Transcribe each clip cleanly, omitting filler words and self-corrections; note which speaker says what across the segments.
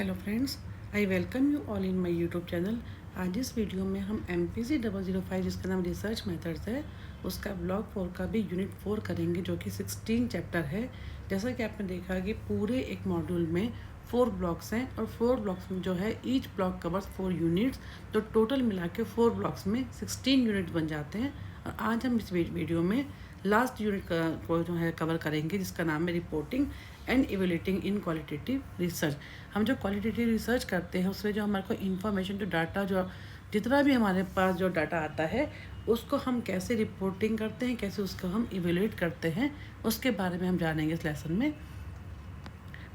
Speaker 1: Hello friends, I welcome you all in my YouTube channel. आज इस video में हम MPC 005 जिसका नाम रिसर्च मेथड्स है उसका ब्लॉक 4 का भी यूनिट 4 करेंगे, जो कि 16 चैप्टर है। जैसा कि आपने देखा कि पूरे एक मॉड्यूल में 4 ब्लॉक्स हैं और 4 ब्लॉक्स में जो है ईच ब्लॉक कवर्स 4 यूनिट्स, तो टोटल मिला के 4 ब्लॉक्स में 16 यूनिट बन जाते हैं। और आज हम इस वीडियो में लास्ट यूनिट को जो है कवर करेंगे, जिसका नाम है reporting and evaluating in qualitative research. हम जो क्वालिटेटिव रिसर्च करते हैं उसमें जो हमारे को इन्फॉर्मेशन, जो डाटा, जो जितना भी हमारे पास जो डाटा आता है उसको हम कैसे रिपोर्टिंग करते हैं, कैसे उसको हम इवेल्युएट करते हैं, उसके बारे में हम जानेंगे इस लेसन में।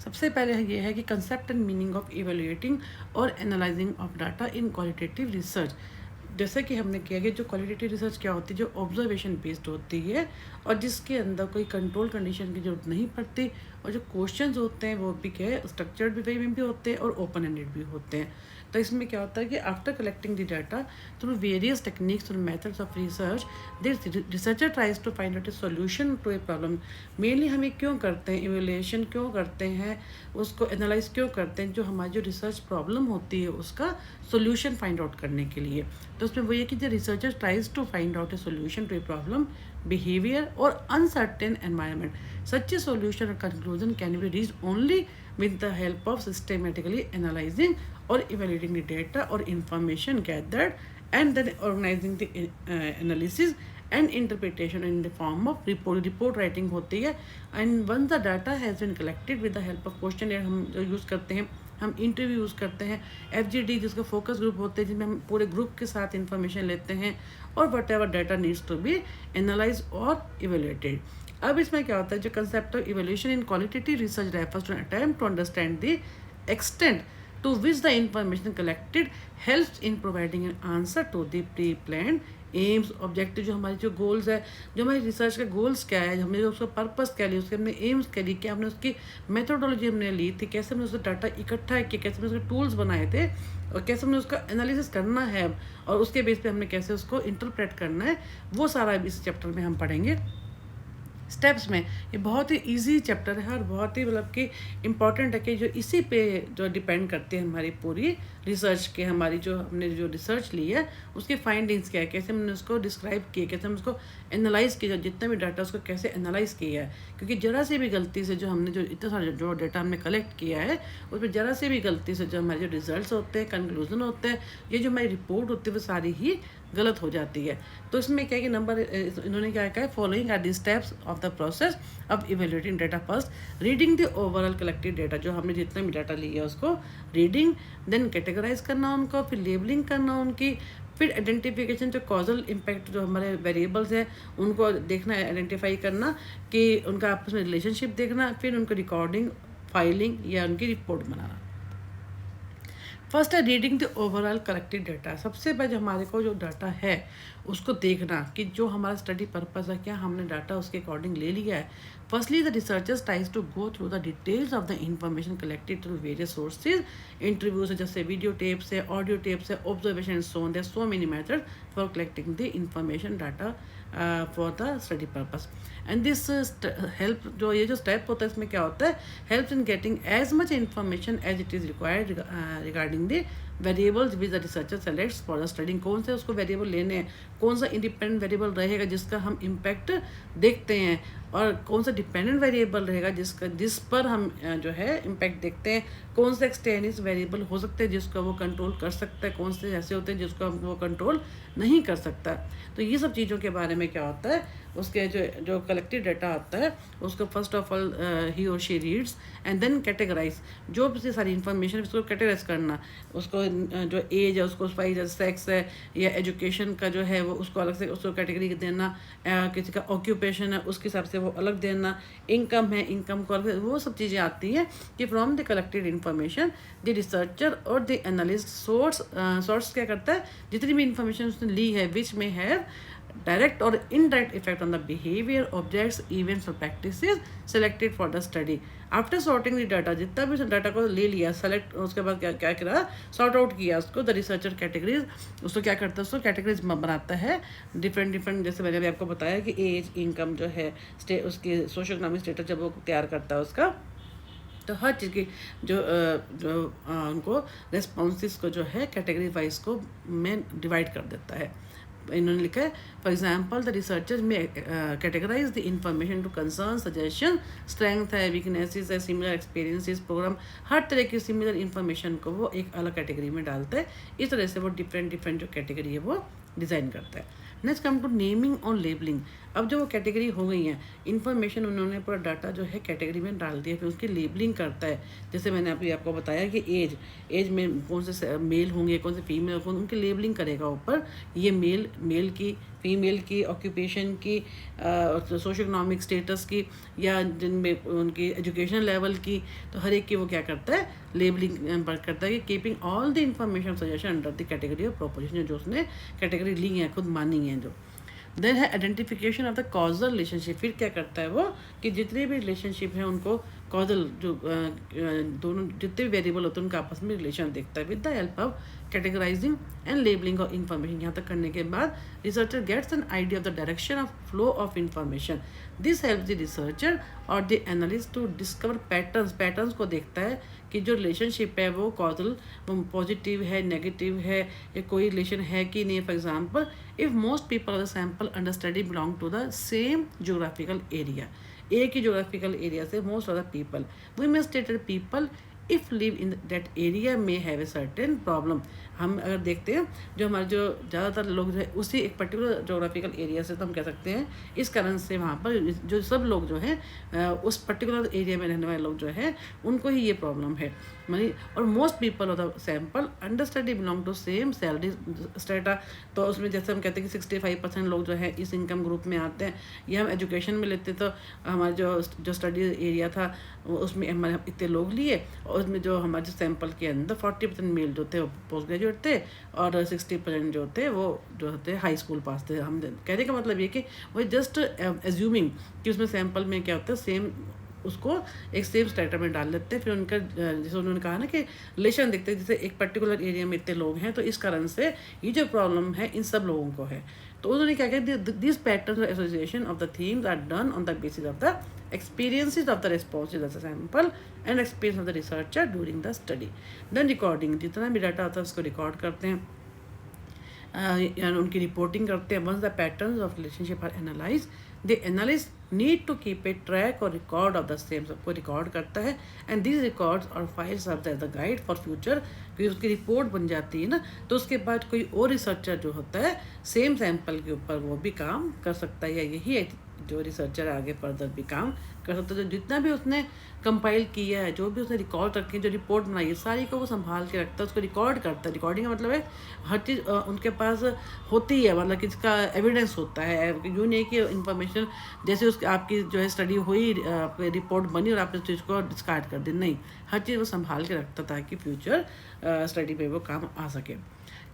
Speaker 1: सबसे पहले ये है कि concept and meaning of evaluating और analysing of data in qualitative research. जैसे कि हमने किया कि जो क्वालिटेटिव रिसर्च क्या होती है, जो ऑब्जर्वेशन बेस्ड होती है और जिसके अंदर कोई कंट्रोल कंडीशन की जरूरत नहीं पड़ती, और जो क्वेश्चंस होते हैं वो भी क्या है, स्ट्रक्चर्ड भी होते हैं और ओपन एंडेड भी होते हैं। तो इसमें क्या होता है कि after collecting the data through various techniques और methods of research, this researcher tries to find out a solution to a problem. Mainly हमें क्यों करते हैं इवेल्युएशन, क्यों करते हैं उसको एनालाइज क्यों करते हैं, जो हमारी जो रिसर्च प्रॉब्लम होती है उसका सोल्यूशन फाइंड आउट करने के लिए। तो उसमें वो ये कि the researcher tries to find out a solution to a problem, behavior or uncertain environment. Such a solution or conclusion can be reached only with the help of systematically analyzing or evaluating the data or information gathered and then organizing the analysis and interpretation in the form of report writing होती है। and once the data has been collected with the help of questionnaire हम use करते हैं, हम interview use करते हैं, FGD जिसका focus group होते हैं जिनमें हम पूरे ग्रुप के साथ इंफॉर्मेशन लेते हैं, और whatever data needs to be analyse और इवेल्युएटेड। अब इसमें क्या होता है, जो concept of evaluation in qualitative research refers to attempt to understand the extent to which the information collected helps in providing an answer to the pre-planned AIIMS objective, जो हमारी जो गोल्स है, जो हमारी रिसर्च का गोल्स क्या है, हमने जो उसका पर्पस क्या लिया, उसके हमने एम्स क्या ली, क्या हमने उसकी मेथोडोलॉजी हमने ली थी, कैसे हमने उसका डाटा इकट्ठा किया, कैसे हमने उसके टूल्स बनाए थे और कैसे हमने उसका एनालिसिस करना है और उसके बेस पे हमने कैसे उसको इंटरप्रेट करना है, वो सारा इस चैप्टर में हम पढ़ेंगे स्टेप्स में। ये बहुत ही इजी चैप्टर है और बहुत ही मतलब कि इम्पॉर्टेंट है कि जो इसी पे जो डिपेंड करती है हमारी पूरी रिसर्च के, हमारी जो हमने जो रिसर्च ली है उसके फाइंडिंग्स क्या है, कैसे हमने उसको डिस्क्राइब किया, कैसे हम उसको एनालाइज़ किया, जितना भी डाटा उसको कैसे एनालाइज़ किया है। क्योंकि ज़रा सी भी गलती से जो हमने जो इतना सारा जो डाटा हमने कलेक्ट किया है उसमें ज़रा सी भी गलती से जो हमारे जो रिजल्ट होते हैं, कंक्लूजन होते हैं, ये जो हमारी रिपोर्ट होती है वो सारी ही गलत हो जाती है। तो इसमें क्या है कि इन्होंने क्या कहा है, following are the steps of the process of evaluating data. First reading the overall collected data, जो हमने जितना भी डाटा लिया है उसको रीडिंग, देन कैटेगराइज करना उनको, फिर लेबलिंग करना उनकी, फिर आइडेंटिफिकेशन, जो कॉजल इम्पैक्ट जो हमारे वेरिएबल्स हैं उनको देखना, आइडेंटिफाई करना कि उनका आपस में रिलेशनशिप देखना, फिर उनको रिकॉर्डिंग, फाइलिंग या उनकी रिपोर्ट बनाना। फर्स्ट है reading the overall collected data. सबसे पहले हमारे को जो डाटा है उसको देखना कि जो हमारा स्टडी पर्पस है, क्या हमने डाटा उसके अकॉर्डिंग ले लिया है। Firstly the researchers tries to go through the details of the information collected through various sources, interviews है, जैसे वीडियो टेप्स है, ऑडियो टेप्स है, observation, so there so many method for collecting the information data for the study purpose. And this help, जो ये जो step होता है इसमें क्या होता है, helps in getting as much information as it is required regarding the variables which the researcher selects for the studying. कौन से उसको वेरिएबल लेने हैं, कौन सा इंडिपेंडेंट वेरिएबल रहेगा जिसका हम इम्पैक्ट देखते हैं, और कौन सा डिपेंडेंट वेरिएबल रहेगा जिस पर हम जो है इम्पैक्ट देखते हैं, कौन से एक्सटेनियस वेरिएबल हो सकते हैं जिसको वो कंट्रोल कर सकता है, कौन से ऐसे होते हैं जिसको हम वो कंट्रोल नहीं कर सकता। तो ये सब चीज़ों के बारे में क्या होता है, उसके जो कलेक्टिव डाटा आता है उसको फर्स्ट ऑफ ऑल ही और she reads and then categorise, जो भी सारी इन्फॉर्मेशन उसको कैटेगराइज करना, उसको जो एज है उसको स्पाइस है, सेक्स है या एजुकेशन का जो है वो उसको अलग से उसको कैटेगरी देना, किसी का ऑक्यूपेशन है उसके हिसाब से वो अलग देना, इनकम है इनकम को अलग, वो सब चीज़ें आती हैं कि from the collected information the researcher और द एनालिस्ट सोर्स क्या करता है, जितनी भी इंफॉर्मेशन उसने ली है विच में have direct or indirect effect on the behavior, objects, events or practices selected for the study. After sorting the data, जितना भी डाटा को ले लिया सेलेक्ट, उसके बाद क्या क्या करा, सॉर्ट आउट किया उसको, द रिसर्चर कैटेगरीज, उसको क्या करता है, उसको कैटेगरीज बनाता है डिफरेंट, जैसे मैंने अभी आपको बताया कि एज, इनकम जो है, उसकी सोशो इकोनॉमिक स्टेटस जब वो तैयार करता है उसका, तो हर चीज़ की उनको रेस्पॉन्सिस को जो है कैटेगरी वाइज को में डिवाइड कर देता है। इन्होंने लिखा है for example the researchers may categorise the information to concern suggestion, strength है, वीकनेसेस है, सिमिलर एक्सपीरियंसेस, प्रोग्राम, हर तरह की सिमिलर इंफॉर्मेशन को वो एक अलग कैटेगरी में डालता है। इस तरह से वो डिफरेंट जो कैटेगरी है वो डिज़ाइन करता है। नेक्स्ट कम टू नेमिंग और लेबलिंग। अब जो वो कैटेगरी हो गई हैं, इन्फॉर्मेशन उन्होंने पूरा डाटा जो है कैटेगरी में डाल दिया, फिर उसकी लेबलिंग करता है। जैसे मैंने अभी आपको बताया कि एज में कौन से मेल होंगे, कौन से फीमेल, कौन उनकी लेबलिंग करेगा ऊपर, ये मेल की, फीमेल की, ऑक्यूपेशन की, सोशो इकोनॉमिक स्टेटस की, या जिनमें उनकी एजुकेशन लेवल की, तो हर एक की वो क्या करता है लेबलिंग करता है कि keeping all the information suggestion under the category of proposition, जो उसने कैटेगरी ली है, खुद मानी है जो। देन है identification of the causal relationship. फिर क्या करता है वो कि जितने भी रिलेशनशिप हैं उनको कॉजल जो दोनों जितने भी वेरिएबल होते हैं उनका आपस में रिलेशन देखता है with the help of categorising and labelling of information. यहाँ तक करने के बाद researcher gets an idea of the direction of flow of information. This help the researcher और the analyst to discover patterns को देखता है कि जो रिलेशनशिप है वो कॉजल पॉजिटिव है, नेगेटिव है, या कोई रिलेशन है कि नहीं। For example if most people of the sample under study belong to the same geographical area, एक ही जोग्राफिकल एरिया से most of the people, we may stated people if live in that area may have a certain problem. हम अगर देखते हैं जो हमारे जो ज़्यादातर लोग जो है उसी एक पर्टिकुलर जोग्राफिकल एरिया से, तो हम कह सकते हैं इस कारण से वहाँ पर जो सब लोग जो हैं उस पर्टिकुलर एरिया में रहने वाले लोग जो हैं उनको ही ये प्रॉब्लम है मनी। और most people of the sample under study belong to same salary strata, तो उसमें जैसे हम कहते हैं कि 65% लोग जो है इस इनकम ग्रुप में आते हैं। ये हम एजुकेशन में लेते तो हमारे जो स्टडी एरिया था उसमें हमारे इतने लोग लिए, और उसमें जो हमारे सैंपल के अंदर 40% मेल जो थे वो पोस्ट ग्रेजुएट थे, और 60% जो थे वो जो होते हाई स्कूल पास थे। हम कहने का मतलब ये कि वो जस्ट एज्यूमिंग कि उसमें सैंपल में क्या होता है सेम उसको एक सेम स्टेटस में डाल लेते हैं। फिर उनका जैसे उन्होंने कहा ना कि रिलेशन देखते हैं, जैसे एक पर्टिकुलर एरिया में इतने लोग हैं तो इस कारण से ये जो प्रॉब्लम है इन सब लोगों को है। तो उन्होंने क्या किया, this pattern association of the themes are done on the basis of the experiences of the responses of the sample and experience of the researcher during the study. Then recording, जितना भी डाटा आता है उसको record करते हैं, उनकी reporting करते हैं। Once the patterns of relationship are analyse, the analyst need to keep a track or record of the same, सबको रिकॉर्ड करता है। And these records or files of the guide for future, क्योंकि उसकी report बन जाती है ना, तो उसके बाद कोई और रिसर्चर जो होता है सेम सैंपल के ऊपर वो भी काम कर सकता है, या यही जो रिसर्चर आगे फर्दर भी काम कर सकता है। तो जितना भी उसने कंपाइल किया है, जो भी उसने रिकॉर्ड रखी है, जो रिपोर्ट बनाई है, सारी को वो संभाल के रखता है, उसको रिकॉर्ड करता है। रिकॉर्डिंग का मतलब है हर चीज़ उनके पास होती है, मतलब कि इसका एविडेंस होता है। यूँ नहीं कि इन्फॉर्मेशन जैसे उसकी आपकी जो है स्टडी हुई, रिपोर्ट बनी और आपने उस चीज़ को डिस्कार्ड कर दी, नहीं, हर चीज़ वो संभाल के रखता ताकि फ्यूचर स्टडी पे वो काम आ सके।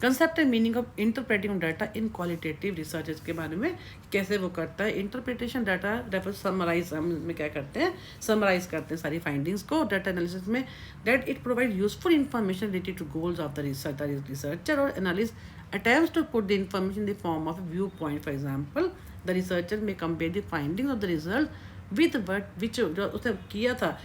Speaker 1: Concept and meaning of interpreting data in qualitative research, इसके बारे में कैसे वो करता है। इंटरप्रिटेशन डाटा रेफर समराइज, हम इसमें क्या करते हैं समराइज करते हैं सारी फाइंडिंग्स को डाटा एनालिसिस में। That it provide useful information related to goals of the researcher और analyst attempts to put the information in the form of view point. For example the researcher may compare the findings of the result with what which जो उसने किया था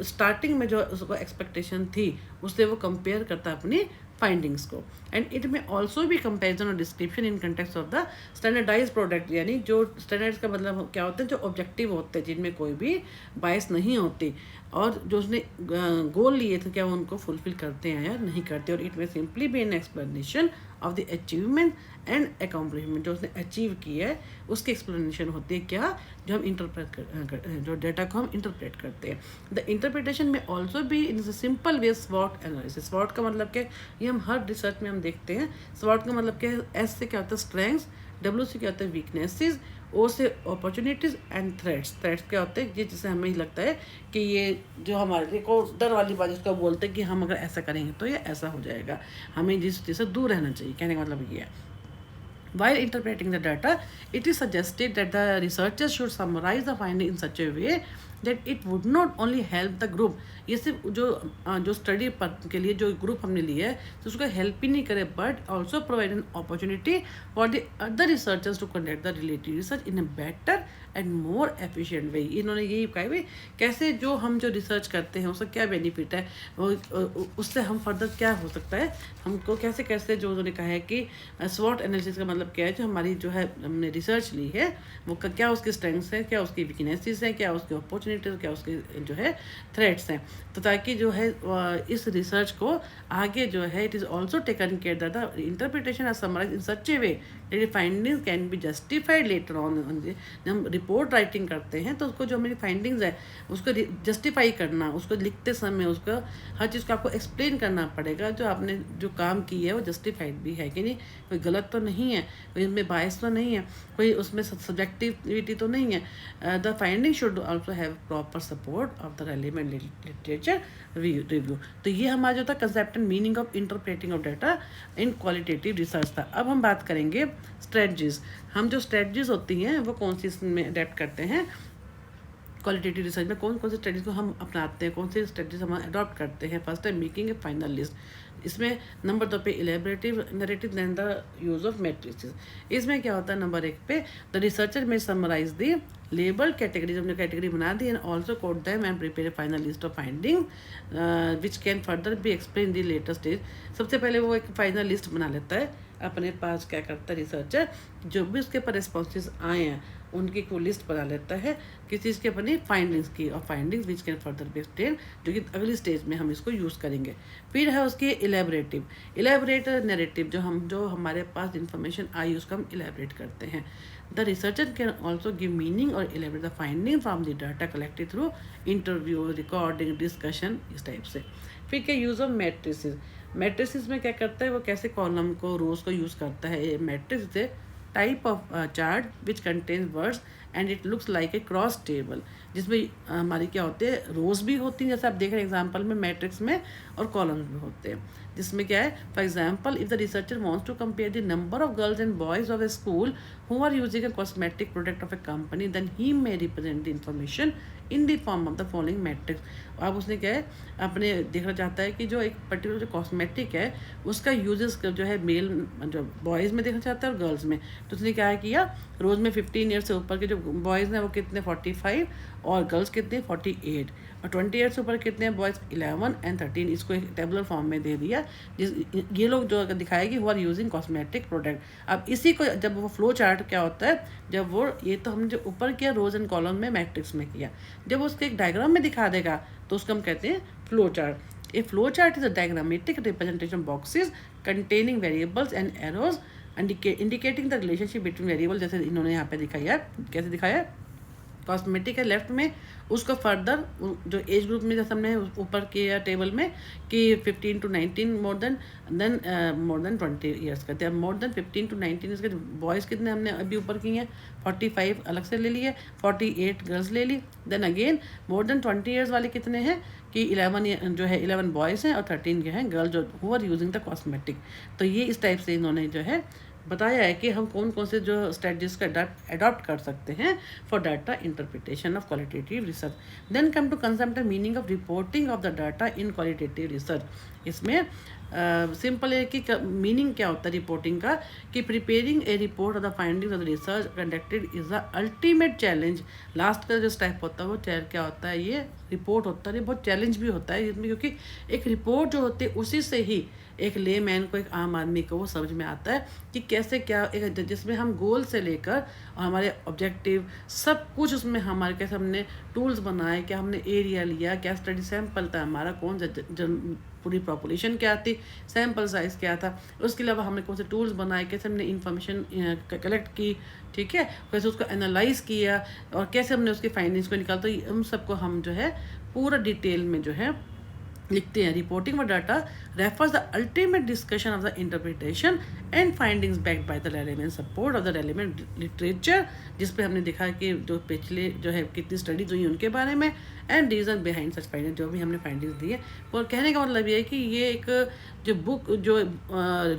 Speaker 1: starting में, जो उसको expectation थी उससे वो कंपेयर करता है अपनी फाइंडिंग्स को। एंड इट में ऑल्सो भी comparison or description in context of the standardise product, यानी जो स्टैंडर्ड्स का मतलब क्या होता है, जो ऑब्जेक्टिव होते हैं जिनमें कोई भी बायस नहीं होती, और जो उसने गोल लिए थे क्या वो उनको फुलफिल करते हैं या नहीं करते। Or it may simply be an explanation of the achievement and accomplishment, जो उसने अचीव किया है उसकी एक्सप्लेनेशन होती है क्या, जो हम इंटरप्रेट जो डाटा को हम इंटरप्रेट करते हैं। द इंटरप्रिटेशन में ऑल्सो भी इन सिंपल वे स्वॉट एनालिसिस। स्वॉट का मतलब क्या, ये हम हर रिसर्च में हम देखते हैं। स्वॉट का मतलब क्या है, एस से क्या होता है स्ट्रेंथ्स, डब्ल्यू से क्या होता है वीकनेसेस, ओ से अपॉर्चुनिटीज़ एंड थ्रेट्स। थ्रेट्स क्या होते हैं, ये जिससे हमें लगता है कि ये जो हमारे को डर वाली बात जिसको बोलते हैं कि हम अगर ऐसा करेंगे तो ये ऐसा हो जाएगा, हमें जिस चीज़ से दूर रहना चाहिए, कहने का मतलब ये है। While interpreting the data, it is suggested that the researchers should summarize the finding in such a way that it would not only help the group, ये सिर्फ जो स्टडी के लिए जो ग्रुप हमने लिया है तो उसको हेल्प ही नहीं करे, but also provide an opportunity for the other researchers to conduct the related research in a better and more efficient way. इन्होंने यही कहा भाई कैसे जो हम जो रिसर्च करते हैं उसका क्या बेनिफिट है, उससे हम फर्दर क्या हो सकता है, हमको कैसे कैसे जो उन्होंने कहा है कि स्वॉट एनालिसिस का मतलब क्या है, जो हमारी जो है हमने रिसर्च ली है वो क्या उसकी स्ट्रेंथ्स है, क्या उसकी वीकनेसेस हैं, क्या उसकी अपॉर्चुनिटीज, क्या उसके जो है थ्रेट्स हैं, तो ताकि जो है इस रिसर्च को आगे जो है it is also taken care that the interpretation are summarise in such a way that findings can be justified later on. जब हम रिपोर्ट राइटिंग करते हैं तो उसको जो हमारी फाइंडिंग्स है उसको जस्टिफाई करना, उसको लिखते समय उसको हर चीज़ को आपको एक्सप्लेन करना पड़ेगा, जो आपने जो काम की है वो जस्टिफाइड भी है कि नहीं, कोई गलत तो नहीं है, कोई इसमें बायस तो नहीं है, कोई उसमें सब्जेक्टिविटी तो नहीं है। The finding should also have proper support of the relevant literature review. तो ये हमारा जो था concept and meaning of interpreting of data in qualitative research था। अब हम बात करेंगे स्ट्रेटजीज। हम जो स्ट्रेटजीज होती हैं वो कौन सी इसमें अडेप्ट करते हैं क्वालिटेटिव रिसर्च में, कौन कौन सी स्ट्रेटजीज को हम अपनाते हैं, कौन सी स्ट्रेटजीज हम अडॉप्ट करते हैं। फर्स्ट है मेकिंग ए फाइनल लिस्ट, इसमें नंबर 2 पे elaborative narrative then the use of matrices. इसमें क्या होता है, नंबर 1 पे the researcher may summarise the label categories, हमने कैटेगरी बना दी and also code them and prepare a final list of finding which can further be explain the later stage. सबसे पहले वो एक फाइनल लिस्ट बना लेता है अपने पास, क्या करता है रिसर्चर, जो भी उसके ऊपर रिस्पॉन्सेज आए हैं उनकी को लिस्ट बना लेता है किस चीज़ के अपनी फाइंडिंग्स की, और findings which can further be explain, जो कि अगली स्टेज में हम इसको यूज़ करेंगे। फिर है उसकी इलेबरेट नैरेटिव, जो हमारे पास इंफॉर्मेशन आई उसको हम इलेबरेट करते हैं। The researcher can also give meaning और elaborate the finding from the data collected through interview, recording, discussion, इस टाइप से। फिर क्या यूज़ ऑफ मैट्रिसेस, मैट्रिसेस में क्या करता है वो कैसे कॉलम को रोज को यूज़ करता है। मैट्रिक्स से type of chart which contains words and it looks like a cross table, जिसमें हमारी क्या होते हैं रोज भी होती हैं जैसे आप देख रहे हैं एग्जाम्पल में मैट्रिक्स में, और कॉलम्स भी होते हैं, जिसमें क्या है for example if the researcher wants to compare the number of girls and boys of a school who are using a cosmetic product of a company then he may represent the information in the form of the following matrix. अब उसने क्या है अपने देखना चाहता है कि जो एक पर्टिकुलर जो कॉस्मेटिक है उसका यूजेस जो है मेल जो बॉयज़ में देखना चाहता है और गर्ल्स में, तो उसने क्या किया रोज़ में 15 ईयर से ऊपर के जो बॉयज़ हैं वो कितने 45 और गर्ल्स कितने 48, और 20 ईयर से ऊपर कितने हैं बॉयज़ 11 एंड 13, इसको एक टेबुलर फॉर्म में दे दिया। ये लोग जो दिखाएगी वो आर यूजिंग कॉस्मेटिक प्रोडक्ट। अब इसी को जब वो फ्लो चार्ट क्या होता है, जब वो ये तो हमने जो ऊपर किया रोज एंड कॉलम में मैट्रिक्स में किया, जब उसके एक डायग्राम में दिखा देगा तो उसको हम कहते हैं flow chart. A flow chart is a diagrammatic representation boxes containing variables and arrows indicating the relationship between variable, जैसे इन्होंने यहाँ पे दिखाया, कैसे दिखाया, कॉस्मेटिक है लेफ्ट में, उसको फर्दर जो एज ग्रुप में जैसे हमने ऊपर किया टेबल में कि 15 to 19 मोर देन 20 ईयर्स का, जब मोर देन 15 to 19 ईयर्स के बॉयज़ कितने हमने अभी ऊपर किए हैं 45 अलग से ले लिए, 48 गर्ल्स ले ली, then again more than 20 years वाले कितने हैं कि 11 जो है 11 बॉयज़ हैं और 13 जो हैं गर्ल्स जो who are using the cosmetic. तो ये इस टाइप से इन्होंने जो है बताया है कि हम कौन कौन से जो स्ट्रेटजीज का अडॉप्ट कर सकते हैं for data interpretation of qualitative research. Then come to concept and meaning of reporting of the data in qualitative research. इसमें सिंपल है कि मीनिंग क्या होता है रिपोर्टिंग का, कि preparing a report of the finding of the research conducted is the ultimate challenge. Last का जो स्टेप होता है वो क्या होता है, ये रिपोर्ट होता है, ये बहुत चैलेंज भी होता है इसमें, क्योंकि एक रिपोर्ट जो होती है उसी से ही एक ले मैन को, एक आम आदमी को वो समझ में आता है कि कैसे क्या एक, जिसमें हम गोल से लेकर और हमारे ऑब्जेक्टिव सब कुछ उसमें हमारे कैसे हमने टूल्स बनाए, क्या हमने एरिया लिया, क्या स्टडी सैंपल था हमारा, कौन पूरी पॉपुलेशन क्या थी, सैंपल साइज़ क्या था, उसके अलावा हमने कौन से टूल्स बनाए, कैसे हमने इंफॉर्मेशन कलेक्ट की, ठीक है, कैसे उसको एनालाइज किया और कैसे हमने उसकी फाइंडिंग्स को निकाला, तो उन सबको हम जो है पूरा डिटेल में जो है लिखते हैं। Reporting for data refers the ultimate discussion of the interpretation and findings backed by the relevant support of the relevant literature, जिस पे हमने देखा कि जो पिछले जो है कितनी स्टडीज हुई उनके बारे में, and reason behind such finding, जो भी हमने फाइंडिंग्स दी है। और कहने का मतलब ये है कि ये एक जो बुक जो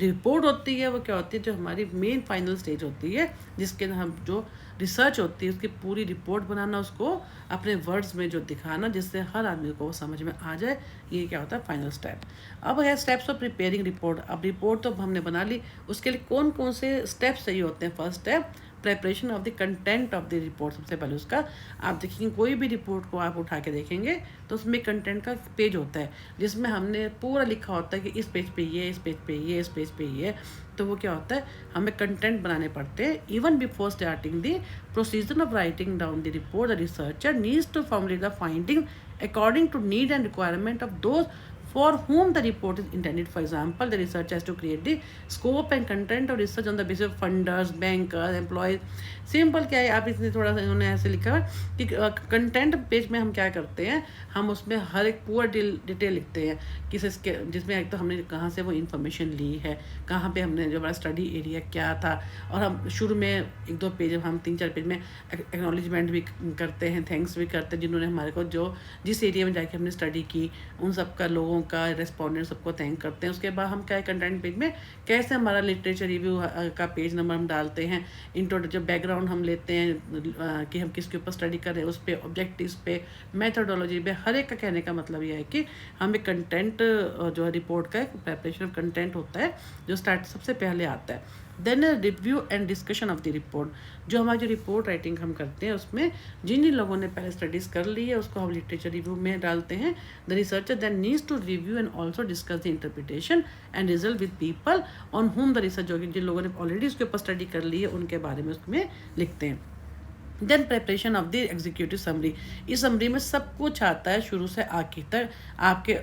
Speaker 1: रिपोर्ट होती है वो क्या होती है, जो हमारी मेन फाइनल स्टेज होती है, जिसके हम जो रिसर्च होती है उसकी पूरी रिपोर्ट बनाना, उसको अपने वर्ड्स में जो दिखाना जिससे हर आदमी को वो समझ में आ जाए, ये क्या होता है फाइनल स्टेप। अब है स्टेप्स ऑफ प्रिपेयरिंग रिपोर्ट। अब रिपोर्ट तो हमने बना ली, उसके लिए कौन कौन से स्टेप्स चाहिए होते हैं। First step preparation of the content of the report. सबसे पहले उसका आप देखेंगे, कोई भी रिपोर्ट को आप उठा के देखेंगे तो उसमें कंटेंट का पेज होता है जिसमें हमने पूरा लिखा होता है कि इस पेज पे ये, इस पेज पे ये, इस पेज पे ये। तो वो क्या होता है, हमें कंटेंट बनाने पड़ते हैं। Even before starting the procedure of writing down the report, the researcher needs to formulate the finding according to need and requirement of those for whom the report is intended. For example, the researcher has to create the scope and content of research on the basis of funders, bankers, employees. Simple क्या है, आप इसने थोड़ा सा इन्होंने ऐसे लिखा है कि कंटेंट पेज में हम क्या करते हैं, हम उसमें हर एक पूरा डिटेल लिखते हैं किस इसके, जिसमें एक तो हमने कहाँ से वो इन्फॉर्मेशन ली है, कहाँ पे हमने जो हमारा स्टडी एरिया क्या था, और हम शुरू में एक दो पेज, हम 3-4 पेज में एक्नॉलेजमेंट भी करते हैं, थैंक्स भी करते हैं जिन्होंने हमारे को जो जिस एरिया में जाके हमने स्टडी की उन सबका, लोगों का, रेस्पोंडेंट सबको थैंक करते हैं। उसके बाद हम क्या है, कंटेंट पेज में कैसे हमारा लिटरेचर रिव्यू का पेज नंबर हम डालते हैं, जो बैकग्राउंड हम लेते हैं कि हम किसके ऊपर स्टडी कर रहे हैं, उस पर ऑब्जेक्टिव्स पे, मेथोडोलॉजी पे, हर एक का कहने का मतलब यह है कि हमें कंटेंट जो है रिपोर्ट का एक प्रेपरेशन ऑफ कंटेंट होता है जो स्टार्ट सबसे पहले आता है। Then review and discussion of the report. जो हमारी जो रिपोर्ट राइटिंग हम करते हैं उसमें जिन जिन लोगों ने पहले स्टडीज़ कर ली है उसको हम लिटरेचर रिव्यू में डालते हैं। The researcher then needs to review and also discuss the interpretation and result with people on whom the research, जो जिन लोगों ने ऑलरेडी उसके ऊपर स्टडी कर ली है उनके बारे में उसमें लिखते हैं। Then preparation of the executive summary. इस समरी में सब कुछ आता है शुरू से आखिर तक, आपके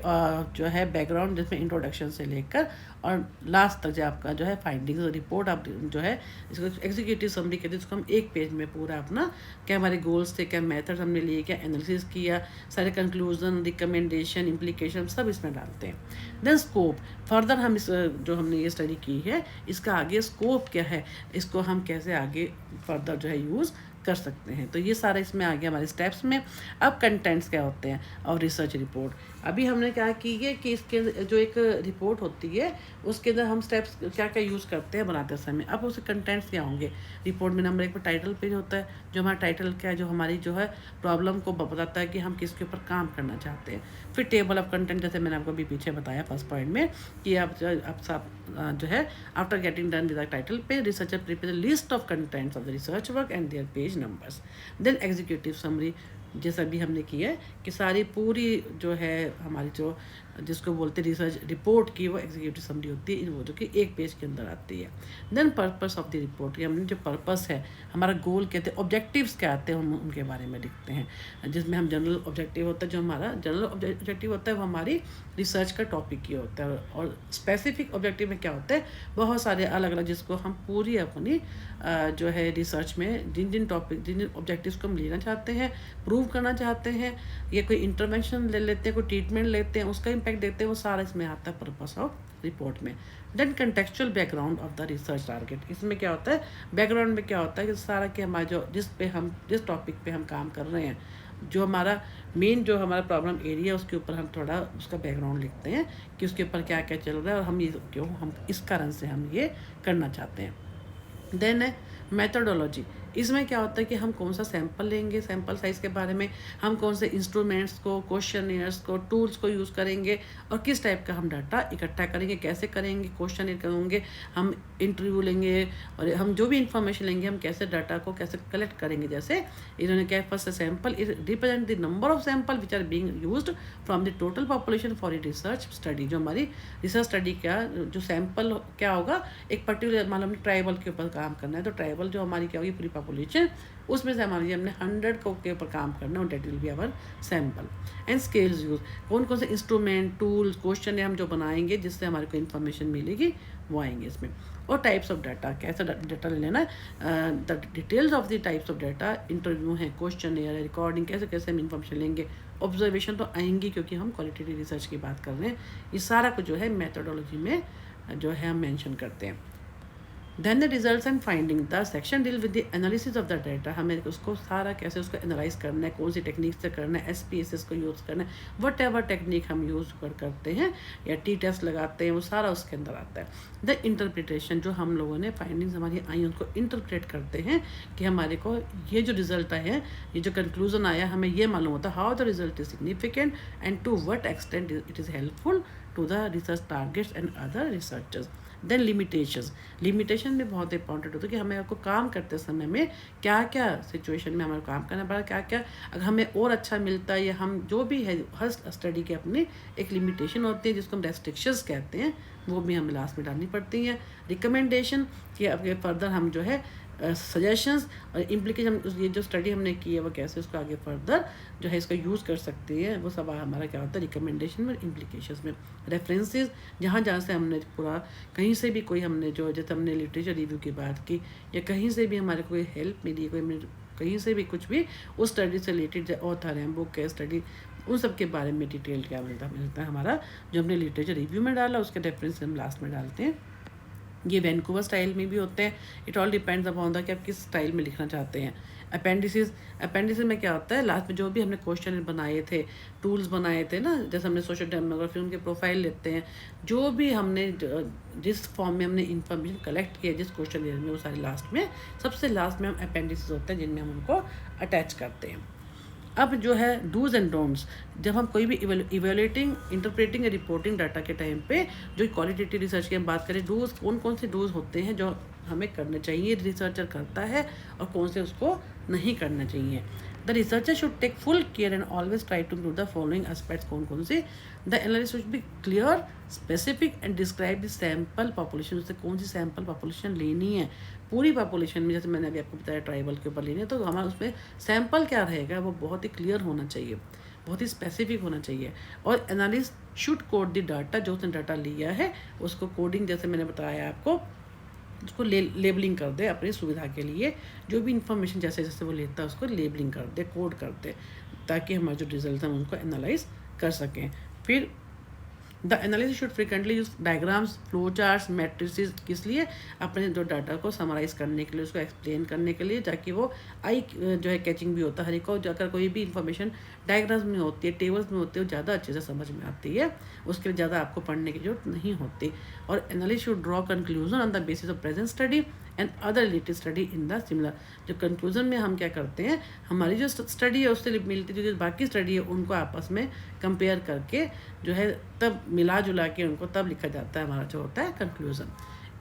Speaker 1: जो है बैकग्राउंड जिसमें इंट्रोडक्शन से लेकर और लास्ट तक जो आपका जो है फाइंडिंग्स रिपोर्ट आप जो है इसको एग्जीक्यूटिव समरी कहते हैं, जिसको हम एक पेज में पूरा अपना क्या हमारे गोल्स थे, क्या मेथड हमने लिए, क्या एनालिसिस किया, सारे कंक्लूजन, रिकमेंडेशन, इम्प्लीकेशन सब इसमें डालते हैं। देन स्कोप, फर्दर हम इस जो हमने ये स्टडी की है इसका आगे स्कोप क्या है, इसको हम कैसे आगे फर्दर जो है यूज़ कर सकते हैं। तो ये सारा इसमें आ गया हमारे स्टेप्स में। अब कंटेंट्स क्या होते हैं और रिसर्च रिपोर्ट। अभी हमने क्या की है कि इसके जो एक रिपोर्ट होती है उसके अंदर हम स्टेप्स क्या क्या यूज़ करते हैं बनाते समय। अब उसके कंटेंट्स क्या होंगे, रिपोर्ट में नंबर 1 पर टाइटल पेज होता है, जो हमारा टाइटल क्या है, जो हमारी जो है प्रॉब्लम को बताता है कि हम किसके ऊपर काम करना चाहते हैं। फिर टेबल ऑफ कंटेंट, जैसे मैंने आपको अभी पीछे बताया फर्स्ट पॉइंट में कि आप सब जो है after getting done with the title page, researcher prepare list of contents of the research work and their page numbers. Then executive summary, जैसा भी हमने किया है कि सारी पूरी जो है हमारी जो जिसको बोलते हैं रिसर्च रिपोर्ट की वो एग्जीक्यूटिव समरी होती है, वो जो कि एक पेज के अंदर आती है। Then purpose of the report, हमने जो पर्पस है, हमारा गोल कहते हैं, ऑब्जेक्टिव्स क्या आते हैं हम उनके बारे में लिखते हैं, जिसमें हम जनरल ऑब्जेक्टिव होता है, जो हमारा जनरल ऑब्जेक्टिव होता है वो हमारी रिसर्च का टॉपिक ही होता है, और स्पेसिफिक ऑब्जेक्टिव में क्या होता है बहुत सारे अलग अलग, जिसको हम पूरी अपनी जो है रिसर्च में जिन जिन ऑब्जेक्टिव्स को हम लेना चाहते हैं, प्रूव करना चाहते हैं, या कोई इंटरवेंशन ले लेते हैं, कोई ट्रीटमेंट लेते हैं, उसका इम्पैक्ट देते हैं, वो सारा इसमें आता है पर्पस ऑफ रिपोर्ट में। Then contextual background of the research target, इसमें क्या होता है, बैकग्राउंड में क्या होता है कि सारा कि हमारा जो जिस टॉपिक पे हम काम कर रहे हैं, जो हमारा मेन जो हमारा प्रॉब्लम एरिया है उसके ऊपर हम थोड़ा उसका बैकग्राउंड लिखते हैं कि उसके ऊपर क्या क्या चल रहा है और हम ये क्यों हम इस कारण से हम ये करना चाहते हैं। देन है मेथोडोलॉजी, इसमें क्या होता है कि हम कौन सा सैंपल लेंगे, सैंपल साइज़ के बारे में, हम कौन से इंस्ट्रूमेंट्स को, क्वेश्चनियर्स को, टूल्स को यूज़ करेंगे और किस टाइप का हम डाटा इकट्ठा करेंगे, कैसे करेंगे, क्वेश्चनियर करेंगे, हम इंटरव्यू लेंगे और हम जो भी इंफॉर्मेशन लेंगे हम कैसे डाटा को कैसे कलेक्ट करेंगे। जैसे इन्होंने क्या first sample is represent the number of sample which are being used from the total population for a research study. जो हमारी रिसर्च स्टडी का जो सैंपल क्या होगा, एक पर्टिकुलर मान लो हमने ट्राइबल के ऊपर काम करना है, तो ट्राइबल जो हमारी क्या होगी पूरी पॉपुलेशन, उसमें से हमारी हमने 100 के ऊपर काम करना है, that will be our sample. And scales use, कौन कौन से इंस्ट्रूमेंट, टूल्स, क्वेश्चन हम जो बनाएंगे जिससे हमारे को इन्फॉर्मेशन मिलेगी वो आएंगे इसमें। और टाइप्स ऑफ डाटा, कैसा डाटा ले लेना है, the details of the types of data, interview है, क्वेश्चन है, रिकॉर्डिंग, कैसे कैसे हम इन्फॉर्मेशन लेंगे, ऑब्जर्वेशन तो आएंगी क्योंकि हम क्वालिटेटिव रिसर्च की बात कर रहे हैं। ये सारा कुछ जो है मेथोडोलॉजी में जो है हम मेंशन करते हैं। Then the results and finding the section deal with the analysis of the data. हमें उसको सारा कैसे उसको एनालाइज करना है, कौन सी टेक्निक से करना है, SPSS को यूज़ करना है, वट एवर टेक्निक हम यूज़ करते हैं या T-टेस्ट लगाते हैं, वो सारा उसके अंदर आता है। द इंटरप्रिटेशन, जो हम लोगों ने फाइंडिंग्स हमारी आई उनको इंटरप्रेट करते हैं कि हमारे को ये जो रिजल्ट है, ये जो कंक्लूजन आया, हमें ये मालूम होता है how the result is significant and to what extent it is helpful to the research targets and other researchers. Then limitation भी बहुत इंपॉर्टेंट होता है कि हमें आपको काम करते समय में क्या क्या सिचुएशन में हमारे काम करना पड़ा, क्या क्या अगर हमें और अच्छा मिलता है, या हम जो भी है, हर स्टडी की अपनी एक लिमिटेशन होती है जिसको हम रेस्ट्रिक्शंस कहते हैं, वो भी हमें लास्ट में डालनी पड़ती हैं। रिकमेंडेशन कि अब फर्दर हम जो है सजेशंस और इम्प्लीकेशन, ये जो स्टडी हमने की है वो कैसे उसको आगे फर्दर जो है इसका यूज़ कर सकते हैं, वो सब हमारा क्या होता है रिकमेंडेशन में, इम्प्लीकेशंस में। रेफरेंसेस, जहाँ से हमने पूरा कहीं से भी कोई हमने जो जैसे हमने लिटरेचर रिव्यू की बात की, या कहीं से भी हमारे कोई हेल्प मिली, कोई कहीं से भी कुछ भी उस स्टडी से रिलेटेड ऑथर हैं, बुक है, स्टडी, उन सब के बारे में डिटेल क्या मिलता है हमारा जो हमने लिटरेचर रिव्यू में डाला, उसके रेफरेंस हम लास्ट में डालते हैं। ये वैंकूवर स्टाइल में भी होते हैं। It all depends upon the कि आप किस स्टाइल में लिखना चाहते हैं। अपेंडिसेस में क्या होता है, लास्ट में जो भी हमने क्वेश्चन बनाए थे, टूल्स बनाए थे ना, जैसे हमने सोशल डेमोग्राफी, उनके प्रोफाइल लेते हैं, जो भी हमने जिस फॉर्म में हमने इन्फॉर्मेशन कलेक्ट किया जिस क्वेश्चन में, वो सारे लास्ट में, सबसे लास्ट में हम अपेंडिसेस होते हैं जिनमें हम उनको अटैच करते हैं। अब जो है डूज एंड डोंट्स, जब हम कोई भी इवेल्युएटिंग, इंटरप्रेटिंग या रिपोर्टिंग डाटा के टाइम पे जो क्वालिटेटिव रिसर्च की हम बात करें, डूज कौन कौन से डूज होते हैं जो हमें करने चाहिए, रिसर्चर करता है, और कौन से उसको नहीं करना चाहिए। The researcher should take full care and always try to include the following aspects, कौन कौन से। The analysis should be clear, specific and describe the sample population, उससे कौन सी सैम्पल पॉपुलेशन लेनी है, पूरी पॉपुलेशन में, जैसे मैंने अभी आपको बताया ट्राइबल के ऊपर लेनी है, तो हमारा उसमें सैम्पल क्या रहेगा वो बहुत ही क्लियर होना चाहिए, बहुत ही स्पेसिफिक होना चाहिए। और analyst should code the data, जो उसने डाटा लिया है उसको कोडिंग, जैसे मैंने बताया आपको, उसको लेबलिंग कर दे अपनी सुविधा के लिए, जो भी इंफॉर्मेशन जैसे जैसे वो लेता है उसको लेबलिंग कर दे, कोड कर दे, ताकि हमारे जो रिजल्ट हैं उनको एनालाइज कर सकें। फिर the analysis should frequently use diagrams, flow charts, matrices, किस लिए, अपने जो डाटा को समराइज करने के लिए, उसको एक्सप्लेन करने के लिए, ताकि वो आई जो है कैचिंग भी होता है, हर एक को जाकर कोई भी इंफॉर्मेशन डायग्राम्स में होती है, टेबल्स में होती है, वो ज़्यादा अच्छे से समझ में आती है, उसके लिए ज़्यादा आपको पढ़ने की जरूरत नहीं होती। और analyst should draw conclusion on the basis of present study and other related study in the similar. जो कंक्लूजन में हम क्या करते हैं, हमारी जो स्टडी है उससे मिलती जो बाकी स्टडी है उनको आपस में कंपेयर करके जो है तब मिला जुला के उनको तब लिखा जाता है हमारा जो होता है conclusion.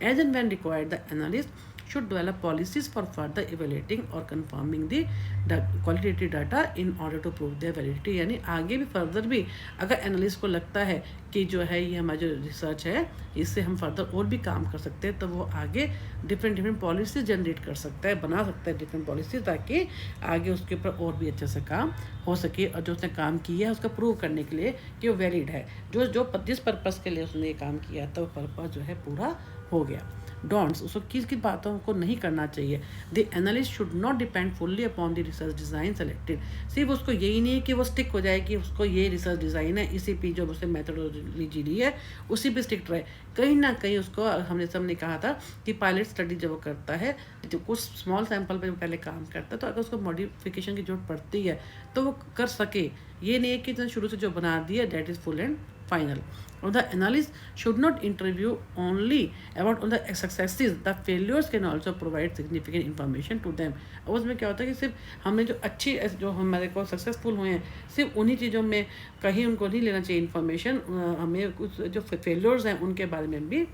Speaker 1: As and when required the analyst should develop policies for further evaluating or confirming the qualitative data in order to prove their validity। यानी आगे भी फर्दर भी अगर एनालिस्ट को लगता है कि जो है ये हमारा जो रिसर्च है इससे हम फर्दर और भी काम कर सकते हैं, तो वो आगे डिफरेंट पॉलिसीज जनरेट कर सकता है, बना सकता है डिफरेंट पॉलिसीज, ताकि आगे उसके ऊपर और भी अच्छे से काम हो सके, और जो उसने काम किया है उसका प्रूव करने के लिए कि वो वैलिड है, जिस पर्पज़ के लिए उसने ये काम किया था वो पर्पज़ जो है पूरा हो गया। डोंट्स, उसको किस किस बातों को नहीं करना चाहिए। The analyst should not depend fully upon the research design selected. सिर्फ उसको यही नहीं है कि वो स्टिक हो जाए कि उसको ये रिसर्च डिज़ाइन है, इसी पे जो उसने मेथोडोलॉजी ली है उसी पे स्टिक रहे। कहीं ना कहीं उसको हमने कहा था कि पायलट स्टडी जब वो करता है, जो कुछ स्मॉल सैंपल पे पहले काम करता है, तो अगर उसको मॉडिफिकेशन की जरूरत पड़ती है तो वो कर सके। ये नहीं है कि शुरू से जो बना दिया that is full and final. Or the analyst should not interview only about all the successes, the failures can also provide significant information to them। और उसमें क्या होता है कि सिर्फ हमने जो अच्छी जो हमारे को सक्सेसफुल हुए हैं सिर्फ उन्हीं चीज़ों में कहीं उनको नहीं लेना चाहिए इन्फॉर्मेशन, हमें कुछ जो फेलियर्स हैं उनके बारे में भी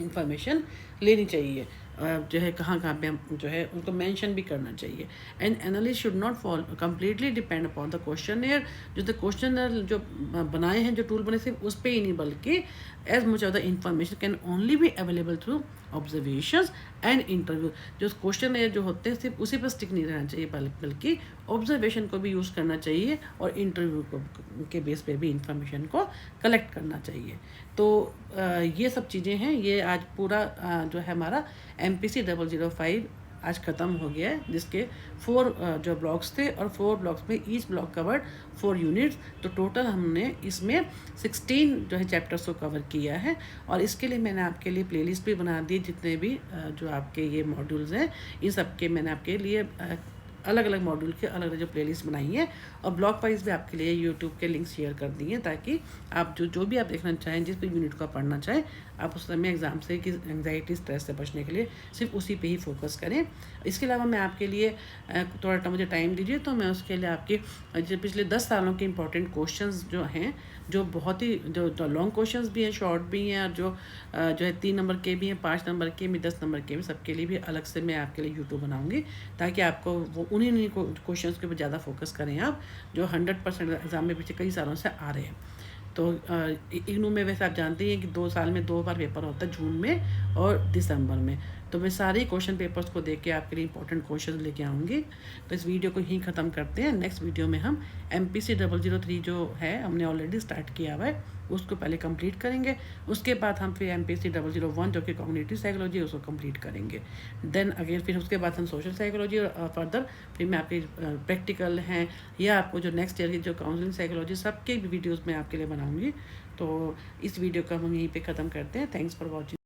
Speaker 1: इंफॉर्मेशन लेनी चाहिए, जो है कहाँ कहाँ पे हम जो है उनको मेंशन भी करना चाहिए। And analyst should not fall completely depend upon the questioner, जो क्वेश्चनर जो बनाए हैं, जो टूल बने सिर्फ उस पर ही नहीं, बल्कि as much of the information can only be available through observations and interview. जो क्वेश्चन जो होते हैं सिर्फ उसी पर स्टिक नहीं रहना चाहिए, बल्कि ऑब्जर्वेशन को भी यूज़ करना चाहिए और इंटरव्यू के बेस पे भी इंफॉर्मेशन को कलेक्ट करना चाहिए। तो ये सब चीज़ें हैं, ये आज पूरा जो है हमारा MPC 005 आज ख़त्म हो गया है, जिसके 4 जो ब्लॉक्स थे और 4 ब्लॉक्स में ईच ब्लॉक कवर्ड 4 यूनिट्स। तो टोटल हमने इसमें 16 जो है चैप्टर्स को कवर किया है। और इसके लिए मैंने आपके लिए प्लेलिस्ट भी बना दी, जितने भी जो आपके ये मॉड्यूल्स हैं इन सब के मैंने आपके लिए अलग अलग मॉड्यूल के अलग अलग जो प्लेलिस्ट बनाई है, और ब्लॉग वाइज भी आपके लिए यूट्यूब के लिंक शेयर कर दिए, ताकि आप जो भी आप देखना चाहें, जिस भी यूनिट को आप पढ़ना चाहें, आप उस समय एग्ज़ाम से कि एंग्जाइटी स्ट्रेस से बचने के लिए सिर्फ उसी पे ही फोकस करें। इसके अलावा मैं आपके लिए थोड़ा मुझे टाइम दीजिए, तो मैं उसके लिए आपके जो पिछले 10 सालों के इंपॉर्टेंट क्वेश्चंस जो हैं, जो बहुत ही जो लॉन्ग क्वेश्चंस भी हैं, शॉर्ट भी हैं, और जो है 3 नंबर के भी हैं, 5 नंबर के भी, 10 नंबर के भी, सबके लिए भी अलग से मैं आपके लिए यूट्यूब बनाऊँगी, ताकि आपको वो उन्हीं क्वेश्चंस के ऊपर ज़्यादा फोकस करें आप, जो 100% एग्ज़ाम में पिछले कई सालों से आ रहे हैं। तो इग्नू में वैसे आप जानते ही हैं कि 2 साल में 2 बार पेपर होता है, जून में और दिसंबर में। तो मैं सारे क्वेश्चन पेपर्स को देख के आपके लिए इंपॉर्टेंट क्वेश्चन लेके आऊँगी। तो इस वीडियो को यहीं ख़त्म करते हैं। नेक्स्ट वीडियो में हम MPC 003 जो है, हमने ऑलरेडी स्टार्ट किया हुआ है, उसको पहले कंप्लीट करेंगे। उसके बाद हम फिर MPC 001 जो कि कॉग्निटिव साइकोलॉजी, उसको कंप्लीट करेंगे। देन अगेन फिर उसके बाद हम सोशल साइकोलॉजी, और फर्दर फिर मैं आपके प्रैक्टिकल हैं या आपको जो नेक्स्ट ईयर की जो काउंसलिंग साइकोलॉजी, सबके भी वीडियोज़ मैं आपके लिए बनाऊँगी। तो इस वीडियो को हम यहीं पे ख़त्म करते हैं। Thanks for watching.